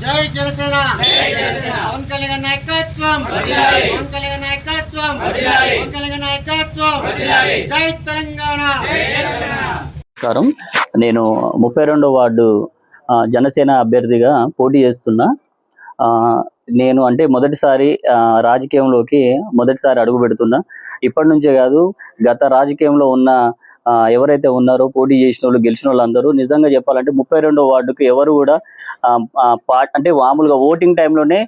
జై జనసేన పవన్ కళ్యాణ్ నాయకత్వం పవన్ కళ్యాణ్ నాయకత్వం పవన్ కళ్యాణ్ నాయకత్వం జై తెలంగాణ. నమస్కారం. నేను 32వ వార్డు జనసేన అభ్యర్థిగా పోటీ చేస్తున్నా. నేను అంటే మొదటిసారి రాజకీయంలోకి అడుగు పెడుతున్నా. ఇప్పటి నుంచే కాదు, గత రాజకీయంలో ఉన్న ఎవరైతే ఉన్నారో పోటీ చేసిన వాళ్ళు, గెలిచిన వాళ్ళందరూ నిజంగా చెప్పాలంటే 32వ వార్డుకు ఎవరు కూడా అంటే మామూలుగా ఓటింగ్ టైంలోనే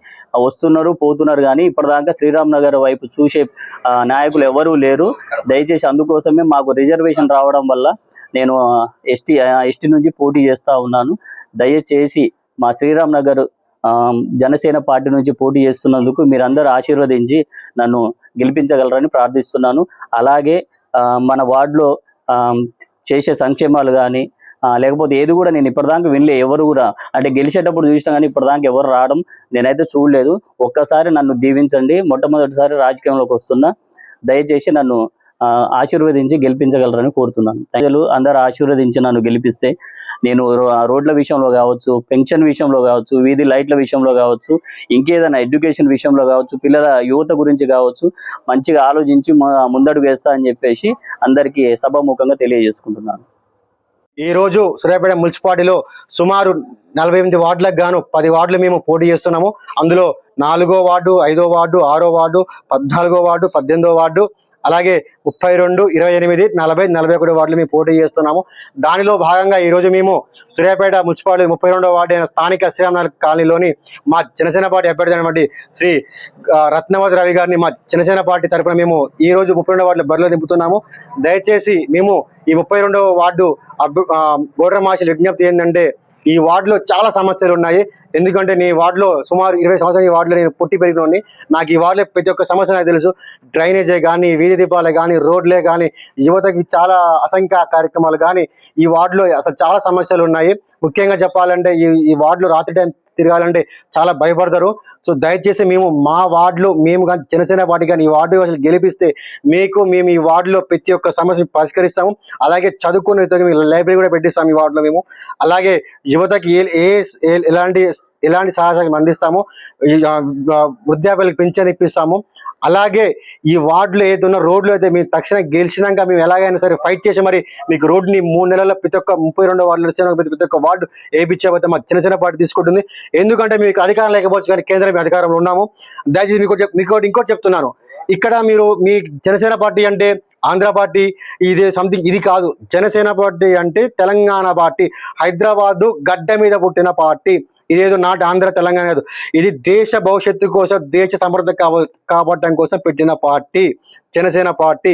వస్తున్నారు పోతున్నారు, కానీ ఇప్పటిదాకా శ్రీరామ్ నగర్ వైపు చూసే నాయకులు ఎవరూ లేరు. దయచేసి అందుకోసమే మాకు రిజర్వేషన్ రావడం వల్ల నేను ఎస్టీ నుంచి పోటీ చేస్తూ ఉన్నాను. దయచేసి మా శ్రీరామ్ నగర్ జనసేన పార్టీ నుంచి పోటీ చేస్తున్నందుకు మీరందరూ ఆశీర్వదించి నన్ను గెలిపించగలరని ప్రార్థిస్తున్నాను. అలాగే మన వార్డులో చేసే సంక్షేమాలు కానీ లేకపోతే ఏది కూడా నేను ఇప్పటిదాకా వినలే. ఎవరు కూడా అంటే గెలిచేటప్పుడు చూసినా కానీ ఇప్పటిదాకా ఎవరు రావడం నేనైతే చూడలేదు. ఒక్కసారి నన్ను దీవించండి. మొట్టమొదటిసారి రాజకీయంలోకి వస్తున్నా. దయచేసి నన్ను ఆశీర్వదించి గెలిపించగలరని కోరుతున్నాను. ప్రజలు అందరూ ఆశీర్వదించి నన్ను గెలిపిస్తే నేను రోడ్ల విషయంలో కావచ్చు, పెన్షన్ విషయంలో కావచ్చు, వీధి లైట్ల విషయంలో కావచ్చు, ఇంకేదైనా ఎడ్యుకేషన్ విషయంలో కావచ్చు, పిల్లల యువత గురించి కావచ్చు, మంచిగా ఆలోచించి ముందడుగు వేస్తా అని చెప్పేసి అందరికీ సభాముఖంగా తెలియజేసుకుంటున్నాను. ఈరోజు సూర్యాపేట మున్సిపాలిటీలో సుమారు 48 వార్డులకు గాను 10 వార్డులు మేము పోటీ చేస్తున్నాము. అందులో 4వ వార్డు, 5వ వార్డు, 6వ వార్డు, 14వ వార్డు, 18వ వార్డు, అలాగే 32, 28, 40, 41 వార్డులు మేము పోటీ చేస్తున్నాము. దానిలో భాగంగా ఈరోజు మేము సూర్యాపేట మున్సిపాలిటీ 32వ వార్డు అయిన స్థానిక శ్రీరామ్ కాలనీలోని మా జనసేన పార్టీ అభ్యర్థి అయినటువంటి శ్రీ రత్నవతి రవి గారిని మా జనసేన పార్టీ తరఫున మేము ఈ రోజు 32వ వార్డులో బరిలో దింపుతున్నాము. దయచేసి మేము ఈ 32వ వార్డు ఓటర్ మహాశయుల విజ్ఞప్తి ఏంటంటే, ఈ వార్డులో చాలా సమస్యలు ఉన్నాయి. ఎందుకంటే నీ వార్డులో సుమారు 20 సంవత్సరాలు ఈ వార్డులో నేను పుట్టి పెరిగినోని. నాకు ఈ వార్డులో ప్రతి ఒక్క సమస్య నాకు తెలుసు. డ్రైనేజే కానీ, వీధి దీపాలే కానీ, రోడ్లే కానీ, యువతకి చాలా అసంఖ్య కార్యక్రమాలు కానీ ఈ వార్డులో అసలు చాలా సమస్యలు ఉన్నాయి. ముఖ్యంగా చెప్పాలంటే ఈ వార్డులో రాత్రి టైం తిరగాలంటే చాలా భయపడతారు. సో దయచేసి మా వార్డులో మేము కానీ జనసేన పార్టీ కానీ ఈ వార్డు అసలు గెలిపిస్తే మేము ఈ వార్డులో ప్రతి ఒక్క సమస్యను పరిష్కరిస్తాము. అలాగే చదువుకునే లైబ్రరీ కూడా పెట్టిస్తాము ఈ వార్డులో మేము. అలాగే యువతకి ఎలాంటి సహాయం అందిస్తాము. వృద్ధాప్యులకు పింఛన్ ఇప్పిస్తాము. అలాగే ఈ వార్డులో ఏదైనా రోడ్లు అయితే మేము తక్షణం గెలిచినాక మేము ఎలాగైనా సరే ఫైట్ చేసి మరి మీకు రోడ్ని 3 నెలల్లో ప్రతి ఒక్క 32వ వార్డులో ప్రతి ఒక్క వార్డు వేయించేపోతే మాకు జనసేన పార్టీ తీసుకుంటుంది. ఎందుకంటే మీకు అధికారం లేకపోవచ్చు కానీ కేంద్రం అధికారంలో ఉన్నాము. దయచేసి మీకు ఇంకోటి చెప్తున్నాను. ఇక్కడ మీ జనసేన పార్టీ అంటే ఆంధ్ర పార్టీ ఇది సంథింగ్ ఇది కాదు. జనసేన పార్టీ అంటే తెలంగాణ పార్టీ, హైదరాబాదు గడ్డ మీద పుట్టిన పార్టీ. ఇదేదో నాటి ఆంధ్ర తెలంగాణ కాదు. ఇది దేశ భవిష్యత్తు కోసం, దేశ సమృద్ధ కాపాడటం కోసం పెట్టిన పార్టీ జనసేన పార్టీ.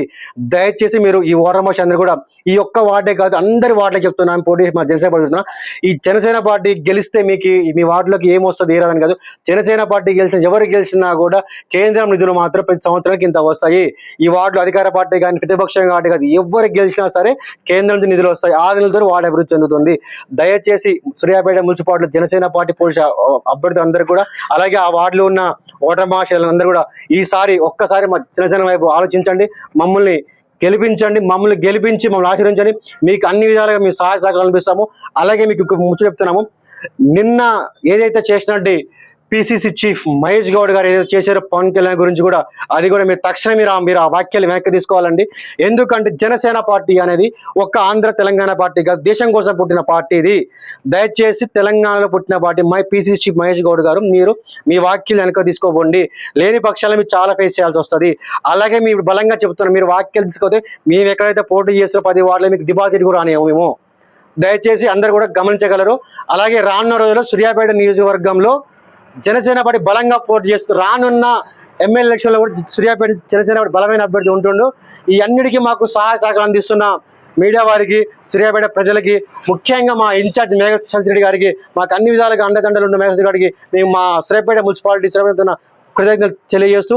దయచేసి మీరు ఈ ఓరమోషి అందరూ కూడా ఈ ఒక్క వార్డే కాదు అందరి వార్డులకు చెప్తున్నాను, పోటీ మా జనసేన పార్టీ. ఈ జనసేన పార్టీ గెలిస్తే మీకు మీ వార్డులోకి ఏమొస్తుంది ఏరాదని కాదు. జనసేన పార్టీ ఎవరు గెలిచినా కూడా కేంద్రం నిధులు మాత్రం ప్రతి సంవత్సరానికి ఇంత వస్తాయి. ఈ వార్డులో అధికార పార్టీ కానీ ప్రతిపక్షం పార్టీ కాదు, ఎవరు గెలిచినా సరే కేంద్రం నుంచి నిధులు వస్తాయి. ఆ నిధులతో వార్డు అభివృద్ధి చెందుతుంది. దయచేసి సూర్యాపేట మున్సిపాలిటీలో జనసేన పార్టీ పోలీసు అభ్యర్థులు అందరూ కూడా, అలాగే ఆ వార్డులో ఉన్న ఓటర్ మహాశయులందరూ కూడా ఈసారి ఒక్కసారి మా జనసేన వైపు ఆలోచించండి. మమ్మల్ని గెలిపించండి. మమ్మల్ని గెలిపించి మమ్మల్ని ఆశీర్వదించండి. మీకు అన్ని విధాలుగా మేము సహాయ సహకారాలు అనిపిస్తాము. అలాగే మీకు ముచ్చట చెప్తున్నాము. నిన్న ఏదైతే చేసినట్టు పిసిసి చీఫ్ మహేష్ గౌడ్ గారు ఏదైతే చేశారో పవన్ కళ్యాణ్ గురించి కూడా, అది కూడా మీరు తక్షణం మీరు ఆ వాక్యాలు వెనక్కి తీసుకోవాలండి. ఎందుకంటే జనసేన పార్టీ అనేది ఒక్క ఆంధ్ర తెలంగాణ పార్టీ కాదు, దేశం కోసం పుట్టిన పార్టీ ఇది. దయచేసి తెలంగాణలో పుట్టిన party PCC chief Mahesh Goud గారు మీరు మీ వాక్యాలు వెనక్కి తీసుకోకండి. లేని పక్షాలు మీరు చాలా ఫేస్ చేయాల్సి వస్తుంది. అలాగే మీరు బలంగా చెప్తున్నారు, మీరు వాక్యాలు తీసుకోతే మేము ఎక్కడైతే పోటీ చేసిన 10 వార్డులో మీకు డిపాజిట్ కూడా రానివ్వము మేము. దయచేసి అందరు కూడా గమనించగలరు. అలాగే రానున్న రోజుల్లో సూర్యాపేట నియోజకవర్గంలో జనసేన పార్టీ బలంగా పోటీ చేస్తూ రానున్న ఎమ్మెల్యే ఎలక్షన్లో కూడా సూర్యాపేట జనసేన పార్టీ బలమైన అభ్యర్థి ఉంటుండు. ఈ అన్నిటికీ మాకు సహాయ సహకారం అందిస్తున్న మీడియా వారికి, సూర్యాపేట ప్రజలకి, ముఖ్యంగా మా ఇన్ఛార్జ్ మేఘశ్రీ గారికి, మాకు అన్ని విధాలుగా అండదండలు ఉన్న మేఘశ్రీ గారికి మేము మా సూర్యాపేట మున్సిపాలిటీ కృతజ్ఞతలు తెలియజేస్తూ